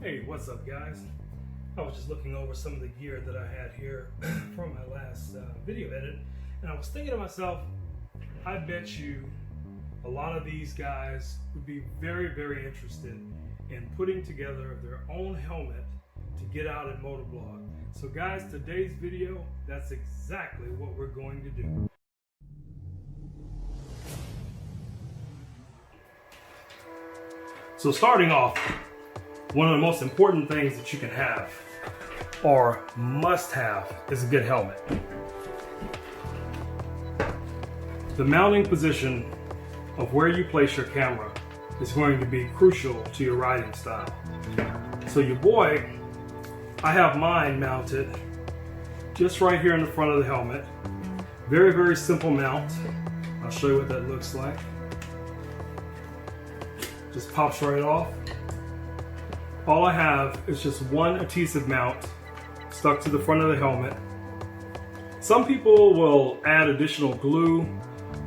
Hey, what's up guys? I was just looking over some of the gear that I had here from my last video edit, and I was thinking to myself, I bet you a lot of these guys would be very interested in putting together their own helmet to get out and motovlog. So guys, today's video, that's exactly what we're going to do. So starting off, one of the most important things that you can have, or must have, is a good helmet. The mounting position of where you place your camera is going to be crucial to your riding style. So your boy, I have mine mounted just right here in the front of the helmet. Very simple mount. I'll show you what that looks like. Just pops right off. All I have is just one adhesive mount stuck to the front of the helmet. Some people will add additional glue.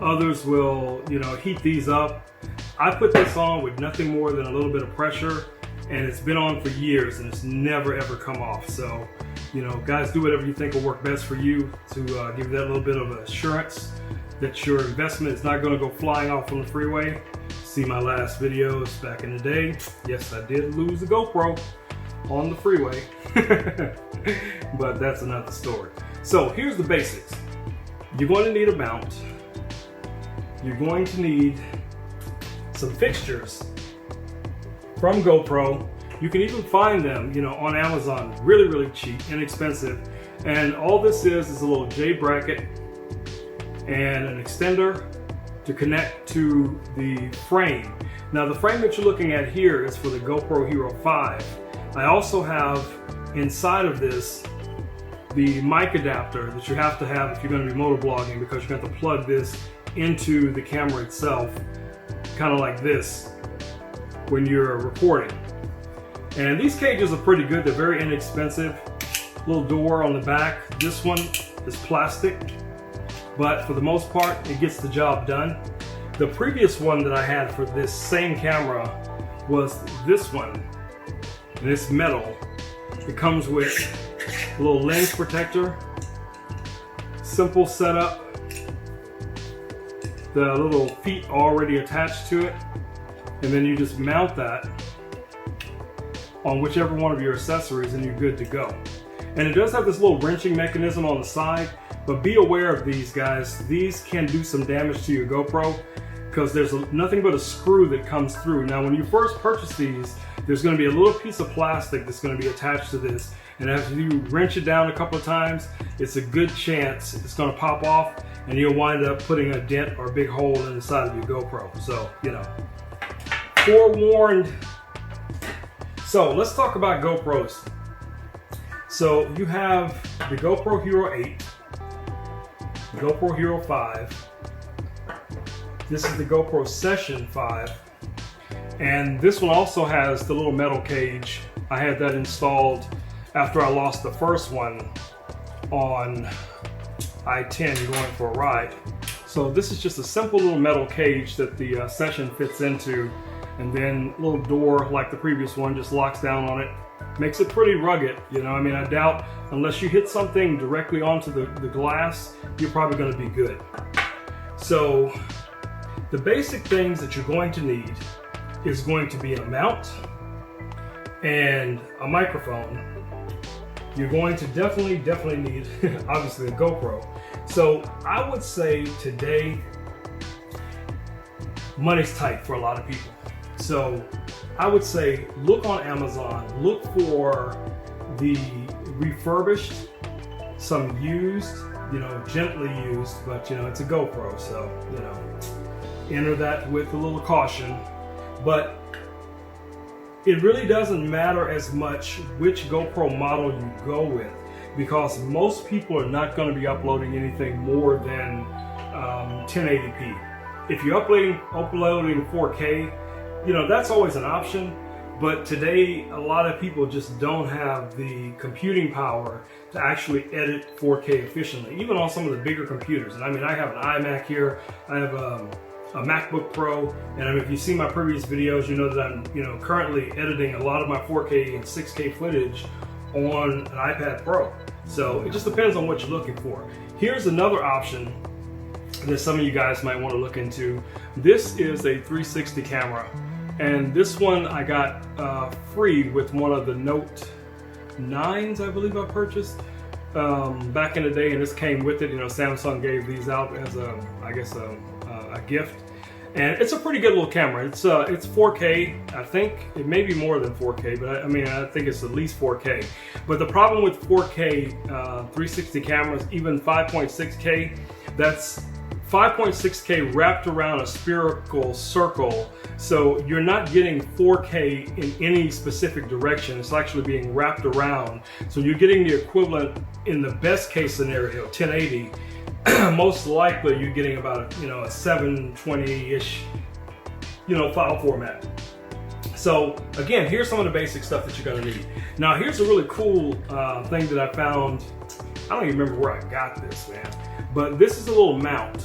Others will, heat these up. I put this on with nothing more than a little bit of pressure, and it's been on for years and it's never ever come off. So, guys, do whatever you think will work best for you to give you that little bit of assurance that your investment is not going to go flying off on the freeway. See my last videos back in the day. Yes, I did lose a GoPro on the freeway, but that's another story. So here's the basics. You're going to need a mount. You're going to need some fixtures from GoPro. You can even find them, on Amazon, really cheap, inexpensive. And all this is a little J bracket and an extender to connect to the frame. Now the frame that you're looking at here is for the GoPro Hero 5. I also have inside of this the mic adapter that you have to have if you're going to be motovlogging, because you're going to have to plug this into the camera itself, kind of like this, when you're recording. And these cages are pretty good. They're very inexpensive. Little door on the back. This one is plastic, but for the most part, it gets the job done. The previous one that I had for this same camera was this one, and it's metal. It comes with a little lens protector, simple setup, the little feet already attached to it, and then you just mount that on whichever one of your accessories and you're good to go. And it does have this little wrenching mechanism on the side, but be aware of these guys. These can do some damage to your GoPro because there's nothing but a screw that comes through. Now when you first purchase these, there's going to be a little piece of plastic that's going to be attached to this, and as you wrench it down a couple of times, it's a good chance it's going to pop off and you'll wind up putting a dent or a big hole in the side of your GoPro. So, forewarned. So let's talk about GoPros. So you have the GoPro Hero 8, the GoPro Hero 5. This is the GoPro Session 5. And this one also has the little metal cage. I had that installed after I lost the first one on I-10 going for a ride. So this is just a simple little metal cage that the Session fits into, and then a little door like the previous one just locks down on it. Makes it pretty rugged, I doubt, unless you hit something directly onto the glass, you're probably going to be good. So the basic things that you're going to need is going to be a mount and a microphone. You're going to definitely need, obviously, a GoPro. So I would say today, money's tight for a lot of people. So I would say look on Amazon, look for the refurbished, some used, gently used, but it's a GoPro, so enter that with a little caution. But it really doesn't matter as much which GoPro model you go with, because most people are not going to be uploading anything more than 1080p. If you're uploading 4K, that's always an option, but today a lot of people just don't have the computing power to actually edit 4K efficiently, even on some of the bigger computers. And I have an iMac here, I have a a MacBook Pro, and if you see my previous videos, you know that I'm currently editing a lot of my 4K and 6K footage on an iPad Pro. So it just depends on what you're looking for. Here's another option that some of you guys might want to look into. This is a 360 camera, and this one I got free with one of the Note 9s, I believe I purchased back in the day, and this came with it. Samsung gave these out as a gift, and it's a pretty good little camera. It's 4K. I think it may be more than 4K, but I think it's at least 4K. But the problem with 4K 360 cameras, even 5.6K, that's 5.6K wrapped around a spherical circle, so you're not getting 4K in any specific direction. It's actually being wrapped around, so you're getting the equivalent in the best case scenario, 1080. Most likely you're getting about a 720-ish file format. So again, here's some of the basic stuff that you're going to need. Now here's a really cool thing that I found. I don't even remember where I got this, man, but this is a little mount,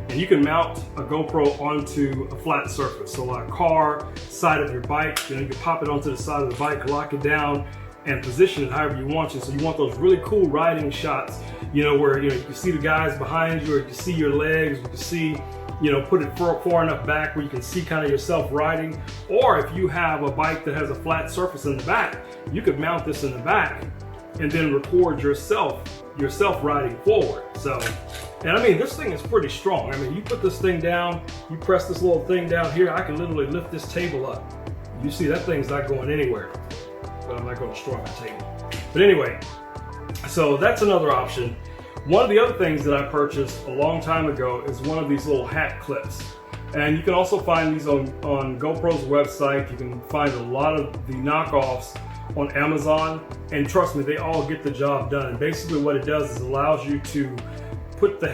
and you can mount a GoPro onto a flat surface. So like a car, side of your bike, you can pop it onto the side of the bike, lock it down, and position it however you want to. So you want those really cool riding shots, where you can see the guys behind you, or you can see your legs, you can see, put it far enough back where you can see kind of yourself riding. Or if you have a bike that has a flat surface in the back, you could mount this in the back and then record yourself riding forward. So, and this thing is pretty strong. You put this thing down, you press this little thing down here, I can literally lift this table up. You see, that thing's not going anywhere, but I'm not going to destroy my table. But anyway, so that's another option. One of the other things that I purchased a long time ago is one of these little hat clips. And you can also find these on GoPro's website. You can find a lot of the knockoffs on Amazon, and trust me, they all get the job done. And basically what it does is allows you to put the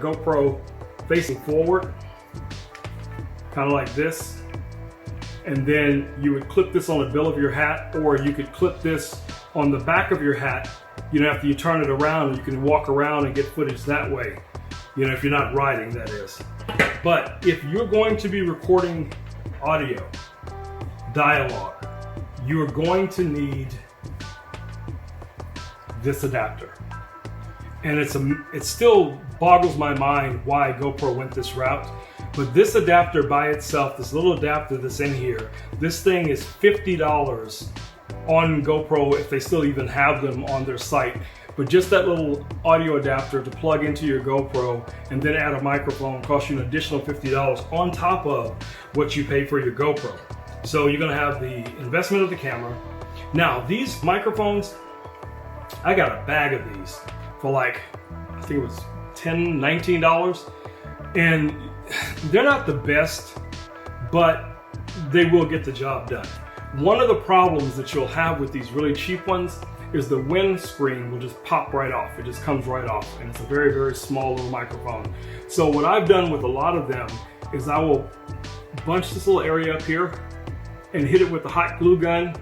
GoPro facing forward, kind of like this, and then you would clip this on the bill of your hat, or you could clip this on the back of your hat, after you turn it around, and you can walk around and get footage that way, if you're not riding, that is. But if you're going to be recording audio, dialogue, you are going to need this adapter. And it still boggles my mind why GoPro went this route. But this adapter by itself, this little adapter that's in here, this thing is $50 on GoPro, if they still even have them on their site. But just that little audio adapter to plug into your GoPro and then add a microphone costs you an additional $50 on top of what you pay for your GoPro. So you're gonna have the investment of the camera. Now these microphones, I got a bag of these for like, I think it was $10, $19. And they're not the best, but they will get the job done. One of the problems that you'll have with these really cheap ones is the windscreen will just pop right off. It just comes right off, and it's a very, very small little microphone. So what I've done with a lot of them is I will bunch this little area up here and hit it with a hot glue gun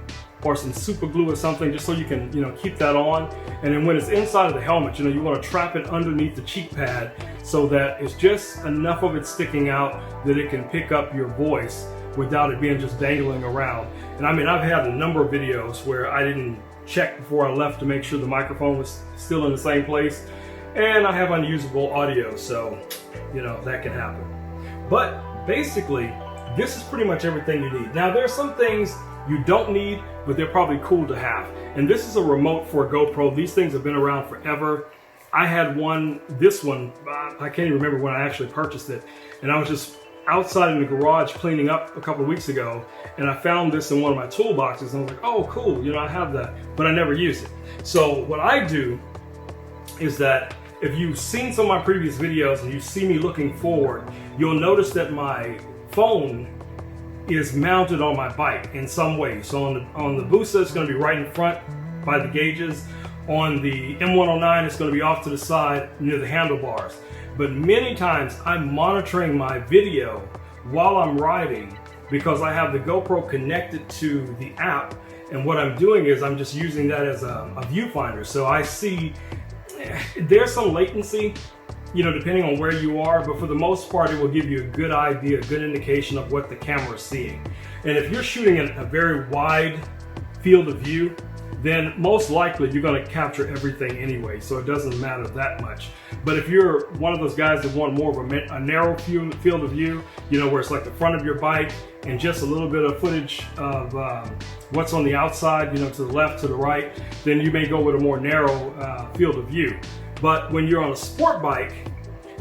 or some super glue or something, just so you can, keep that on. And then when it's inside of the helmet, you want to trap it underneath the cheek pad so that it's just enough of it sticking out that it can pick up your voice without it being just dangling around. And I've had a number of videos where I didn't check before I left to make sure the microphone was still in the same place, and I have unusable audio, so that can happen. But basically, this is pretty much everything you need. Now, there are some things you don't need, but they're probably cool to have. And this is a remote for a GoPro. These things have been around forever. I had this one, I can't even remember when I actually purchased it, and I was just outside in the garage cleaning up a couple of weeks ago, and I found this in one of my toolboxes, and I was like, oh cool, I have that, but I never use it. So what I do is that if you've seen some of my previous videos and you see me looking forward, you'll notice that my phone is mounted on my bike in some way. So on the Busa, it's going to be right in front by the gauges. On the M109, it's going to be off to the side near the handlebars. But many times I'm monitoring my video while I'm riding because I have the GoPro connected to the app, and what I'm doing is I'm just using that as a viewfinder. So I see there's some latency you know, depending on where you are, but for the most part, it will give you a good idea, a good indication of what the camera is seeing. And if you're shooting in a very wide field of view, then most likely you're going to capture everything anyway, so it doesn't matter that much. But if you're one of those guys that want more of a narrow field of view, you know, where it's like the front of your bike and just a little bit of footage of what's on the outside, you know, to the left, to the right, then you may go with a more narrow field of view. But when you're on a sport bike,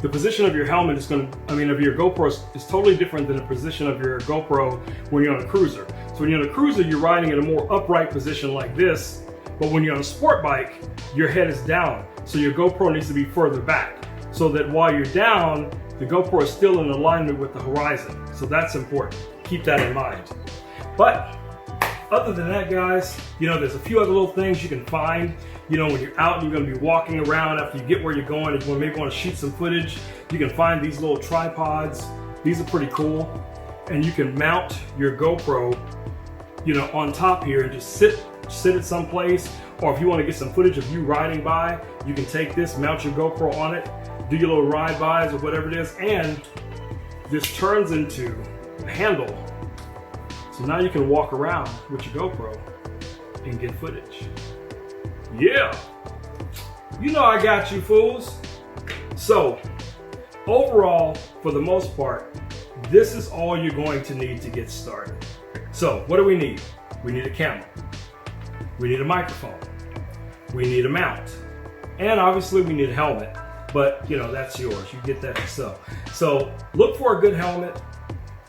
the position of your helmet is going to, of your GoPro is totally different than the position of your GoPro when you're on a cruiser. So when you're on a cruiser, you're riding in a more upright position like this, but when you're on a sport bike, your head is down. So your GoPro needs to be further back so that while you're down, the GoPro is still in alignment with the horizon. So that's important. Keep that in mind. But other than that, guys, you know, there's a few other little things you can find. You know, when you're out and you're going to be walking around after you get where you're going, if you maybe want to shoot some footage, you can find these little tripods. These are pretty cool. And you can mount your GoPro, you know, on top here and just sit at some place. Or if you want to get some footage of you riding by, you can take this, mount your GoPro on it, do your little ride-bys or whatever it is, and this turns into a handle. So now you can walk around with your GoPro and get footage. Yeah, you know I got you fools. So overall, for the most part, this is all you're going to need to get started. So what do we need? We need a camera. We need a microphone. We need a mount. And obviously we need a helmet, but you know, that's yours. You get that yourself. So look for a good helmet,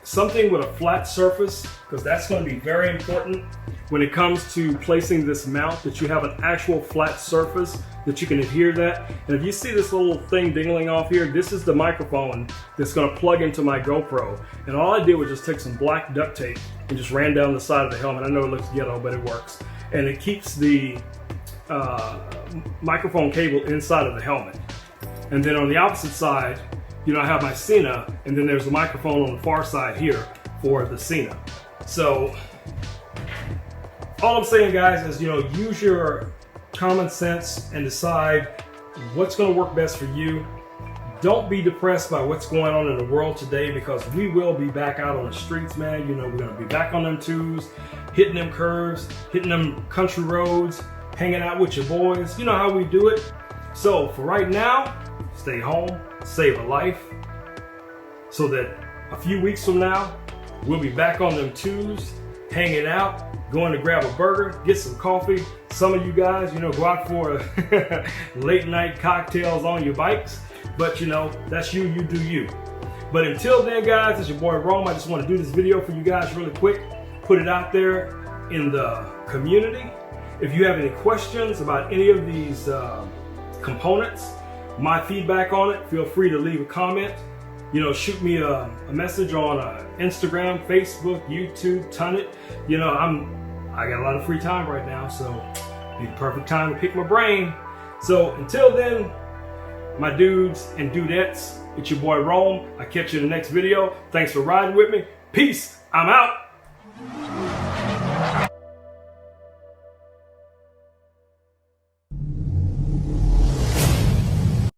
something with a flat surface, because that's going to be very important when it comes to placing this mount, that you have an actual flat surface that you can adhere that. And if you see this little thing dingling off here, this is the microphone that's going to plug into my GoPro. And all I did was just take some black duct tape and just ran down the side of the helmet. I know it looks ghetto, but it works. And it keeps the microphone cable inside of the helmet. And then on the opposite side, you know, I have my Sena, and then there's a microphone on the far side here for the Sena. So all I'm saying, guys, is, you know, use your common sense and decide what's going to work best for you. Don't be depressed by what's going on in the world today, because we will be back out on the streets, man. You know, we're going to be back on them twos, hitting them curves, hitting them country roads, hanging out with your boys. You know how we do it. So for right now, stay home, save a life, so that a few weeks from now, we'll be back on them twos, hanging out, going to grab a burger, get some coffee. Some of you guys, you know, go out for late night cocktails on your bikes. But you know, that's you, you do you. But until then, guys, it's your boy Rome. I just want to do this video for you guys really quick, put it out there in the community. If you have any questions about any of these components, my feedback on it, feel free to leave a comment. You know, shoot me a message on Instagram, Facebook, YouTube, ton it. You know, I got a lot of free time right now, so it'd be the perfect time to pick my brain. So until then, my dudes and dudettes, it's your boy Rome. I'll catch you in the next video. Thanks for riding with me. Peace. I'm out.